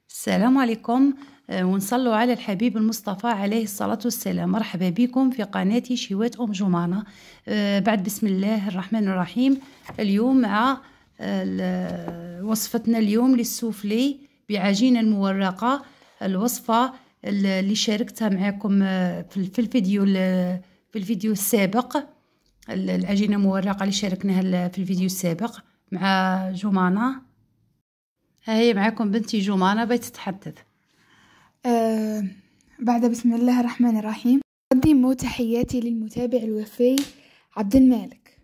السلام عليكم. ونصلوا على الحبيب المصطفى عليه الصلاة والسلام. مرحبا بكم في قناتي شيوات أم جمانة. بعد بسم الله الرحمن الرحيم. اليوم مع وصفتنا اليوم للسوفلي بعجينة المورقة. الوصفة اللي شاركتها معكم في الفيديو السابق. العجينة المورقة اللي شاركناها في الفيديو السابق مع جمانة. هي معكم بنتي جمانة بتتحدث. بعد بسم الله الرحمن الرحيم أقدم تحياتي للمتابع الوفي عبد المالك.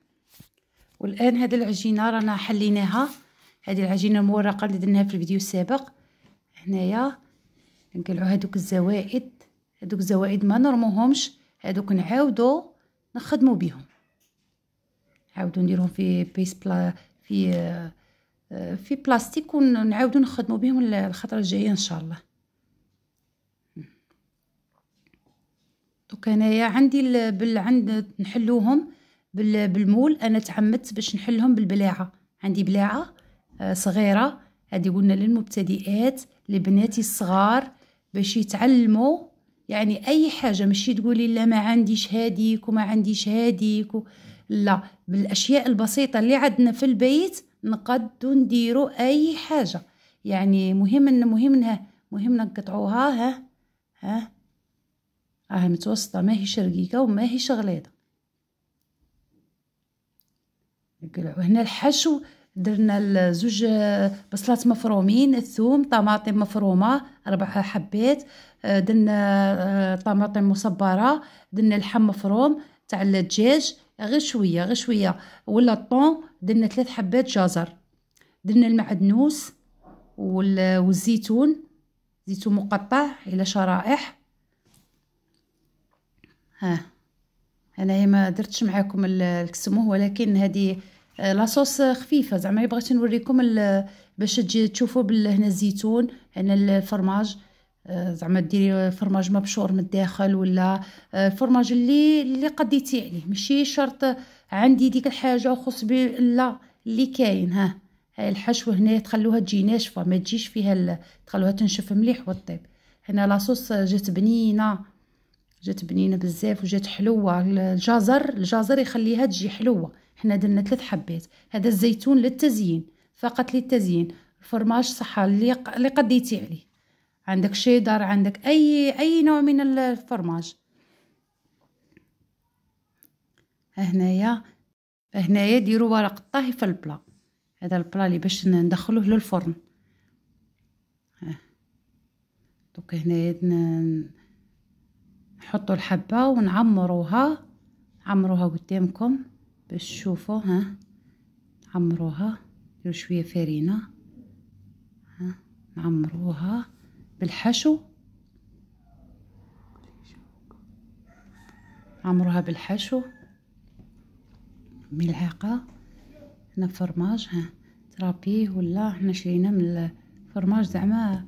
والآن هذه العجينة رانا حليناها. هذه العجينة المورقة اللي درناها في الفيديو السابق. هنايا نقلعوا هذوك الزوائد ما نرموهمش، هذوك نعاودو نخدموا بهم، نعاودو نديرهم في في بلاستيك ونعاودو نخدموا بهم الخطره الجايه ان شاء الله. دوك انايا عندي عند نحلوهم بالمول. انا تعمدت باش نحلهم بالبلاعه. عندي بلاعه صغيره، هذه قلنا للمبتدئات لبناتي الصغار باش يتعلموا. يعني اي حاجه، ماشي تقولي لا ما عنديش هاديك وما عنديش هاديك لا، بالاشياء البسيطه اللي عندنا في البيت نقدو نديرو اي حاجه. يعني مهم نقطعوها. ها راهي متوسطه، ماهيش رقيقه وماهيش غليظه. نقلعو هنا الحشو. درنا زوج بصلات مفرومين، الثوم، طماطم مفرومه 4 حبات، درنا طماطم مصبره، درنا اللحم مفروم تاع الدجاج غير شويه ولا الطون. درنا 3 حبات جزر، درنا المعدنوس والزيتون، زيتون مقطع الى شرائح. انايا ما درتش معاكم الكسموه، ولكن هذه لاصوص خفيفه زعما بغيت نوريكم باش تجي تشوفوا هنا الزيتون، هنا الفرماج. زعما ديري فرماج مبشور من الداخل ولا الفرماج اللي قديتي عليه، ماشي شرط عندي ديك الحاجه وخص لا اللي كاين. هاي الحشوه هنا تخلوها تجي ناشفه، ما تجيش فيها تخلوها تنشف مليح وطيب. هنا لاصوص جات بنينه بزاف وجات حلوه. الجزر يخليها تجي حلوه. حنا درنا 3 حبات. هذا الزيتون للتزيين، فقط للتزيين. الفرماج صحه اللي قديتي عليه، عندك شيدر، عندك اي نوع من الفرماج. هنايا ديروا ورق الطهي في البلا. هذا البلا اللي باش ندخلوه للفرن. دوك هنايا نحطوا الحبه ونعمروها قدامكم باش تشوفوا. نعمروها، نديروا شويه فرينه، نعمروها بالحشو، ملعقه. هنا فرماج ترابيه ولا حنا شرينا من الفرماج زعما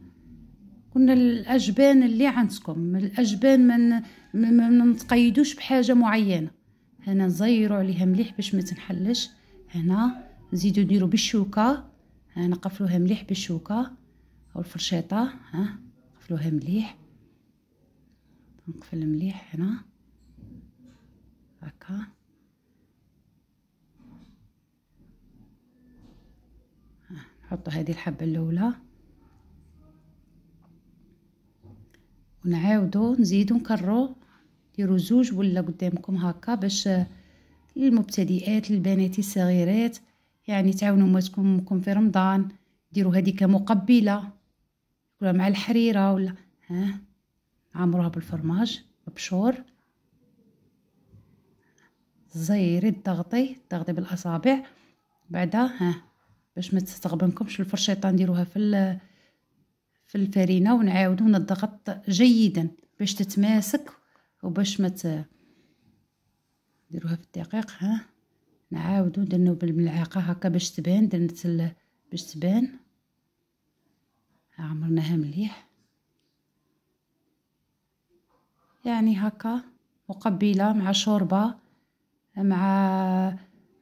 قلنا الاجبان اللي عندكم. الاجبان ما نتقيدوش بحاجه معينه. هنا نزيروا عليها مليح باش ما تنحلش. هنا نزيدو نديرو بالشوكه، نقفلوها مليح بالشوكه او الفرشيطه. نقفلوها مليح، نقفل مليح هنا هكا. نحط هذه الحبه الاولى ونعاودو نزيدو نكرو، ديروا 2 ولا قدامكم هكا باش للمبتدئات للبنات الصغيرات. يعني تعاونوا امكم في رمضان، ديروا هذيك مقبله ولا مع الحريره ولا عمروها بالفرماج مبشور. زيري تضغطي بالاصابع بعدا باش ما تستغبنكمش الفرشيطه. نديروها في الفرينه ونعاودو نضغط جيدا باش تتماسك وباش ما نديروها في الدقيق. نعاودو درنو بالملعقه هكا باش تبان. درنا باش تبان. عمرناها مليح يعني هكا مقبله مع شوربه، مع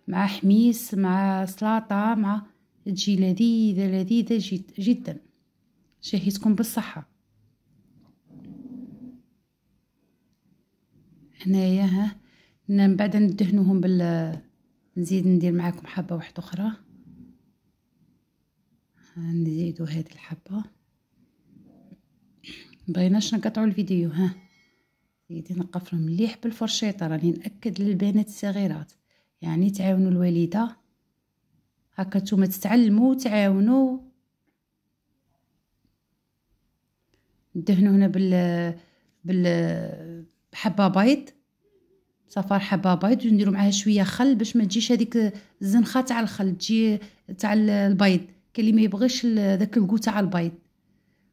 حميس، مع سلطه، تجي لذيذه جدا شهيتكم بالصحة. هنايا ها من بعد ندهنوهم نزيد ندير معاكم حبة واحدة اخرى. نزيدو هذه الحبة. مبغيناش نقطعوا الفيديو. ها زيدي نقفلو مليح بالفرشيطه. راني ناكد للبنات الصغيرات يعني تعاونوا الوالده هكا نتوما تتعلموا وتعاونوا. ندهنوا هنا بحبه بيض، صفار حبه بيض، ونديروا معاها شويه خل باش ما تجيش هذيك الزنخه تاع الخل، تجي تاع البيض. كاين اللي ما يبغيش داك الكو تاع البيض،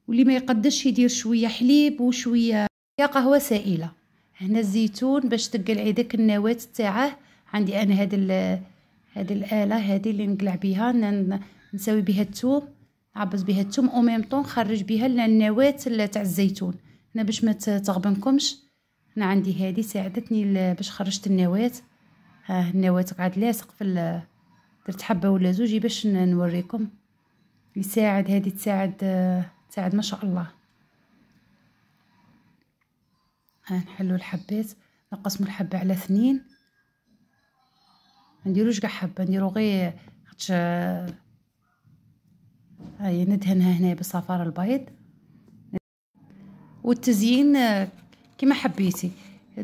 واللي ما يقدرش يدير شويه حليب وشويه قهوه سائله. هنا الزيتون باش تقلعي داك النواه تاعه. عندي انا هذه الاله هذه اللي نقلع بها، نسوي بها الثوم، نعبز بها الثوم او ميم طون نخرج بها النواه تاع الزيتون. هنا باش ما تغبنكمش، انا عندي هذه ساعدتني باش خرجت النواه. ها النواه قاعد لاصق في درت حبه ولا زوج باش نوريكم. يساعد هذه تساعد ما شاء الله. ها نحلو الحبات، نقسمو الحبه على 2، ما نديروش كاع حبه، نديرو غير خاطش هاي ندهنها هنا بصفار البيض. والتزيين كما حبيتي،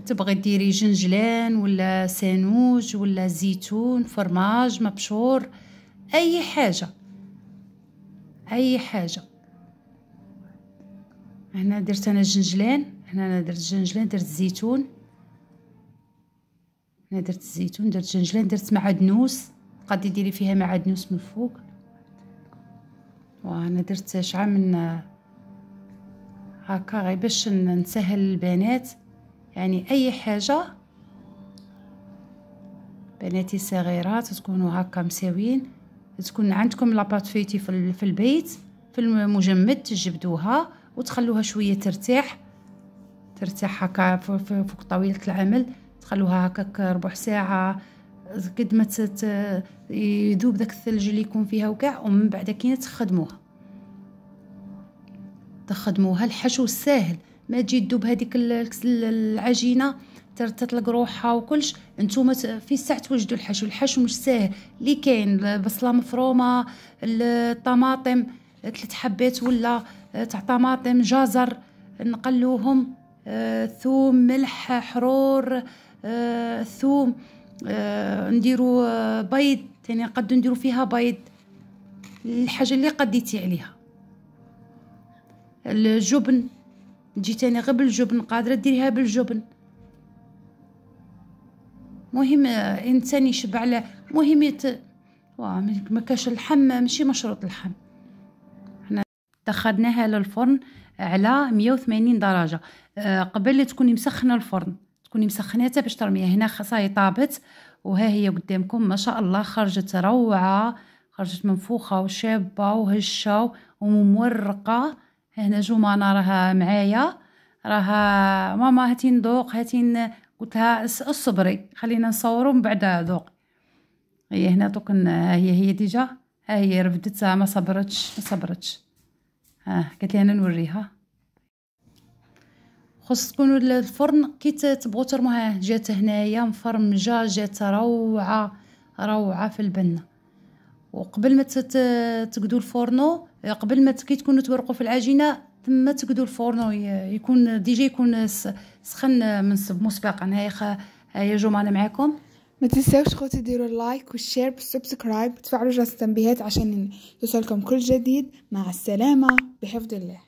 تبغي ديري جنجلان ولا سانوج ولا زيتون فرماج مبشور، اي حاجه اي حاجه. هنا درت انا الجنجلان، هنا انا درت الجنجلان، درت الزيتون، هنا درت الزيتون، درت الجنجلان، درت معدنوس، تقدري ديري فيها معدنوس من الفوق. وانا درت شعاع من هكا غير باش نسهل البنات، يعني اي حاجه بناتي الصغيرات تكونوا هكا مساويين. تكون عندكم لاباط فيتي في البيت في المجمد، تجبدوها وتخلوها شويه ترتاح هكا فوق طاوله العمل، تخلوها هكاك ربع ساعه قد ما يذوب داك الثلج اللي يكون فيها وكاع، ومن بعد كي تخدموها. الحشو الساهل، ما تجي تذوب هذيك العجينه تطلق روحها وكلش. نتوما في الساعه توجدوا الحشو مش ساهل. اللي كاين بصله مفرومه، الطماطم 3 حبات ولا تاع طماطم، جزر، نقلوهم، ثوم، ملح، حرور، ثوم، نديروا بيض ثاني، نقدو نديروا فيها بيض، الحاجه اللي قديتي عليها. الجبن تجي تاني غير بالجبن، قادره ديريها بالجبن. مهم انسان يشبع على مهم ما كاش اللحم ماشي مشروط اللحم. حنا دخلناها للفرن على 180 درجه. قبل تكوني مسخنه الفرن، تكوني مسخناتها باش ترميها. هنا صاي طابت، وها هي قدامكم ما شاء الله خرجت روعه، خرجت منفوخه وشابه وهشه ومورقه. هنا جمانه راها معايا، راها ماما هاتي نذوق، هاتي قلت لها اصبري خلينا نصوروا من بعد ذوق. هي هنا دوك هي ديجا، ها هي رفدت ما صبرتش. ها قالت لي انا نوريها. خص تكونوا الفرن كي تبغوا ترموها جات هنايا مفرمجه، جات روعه في البنه. وقبل ما تقدوا الفورنو، قبل ما كي تكونوا تورقوا في العجينه ثم تقدوا الفورنو يكون ديجا يكون سخن مسبقا. هيا جمانه معاكم. ما تنساوش خوتي ديروا اللايك والشير والسبسكرايب وتفعلوا جرس التنبيهات عشان يوصلكم كل جديد. مع السلامه بحفظ الله.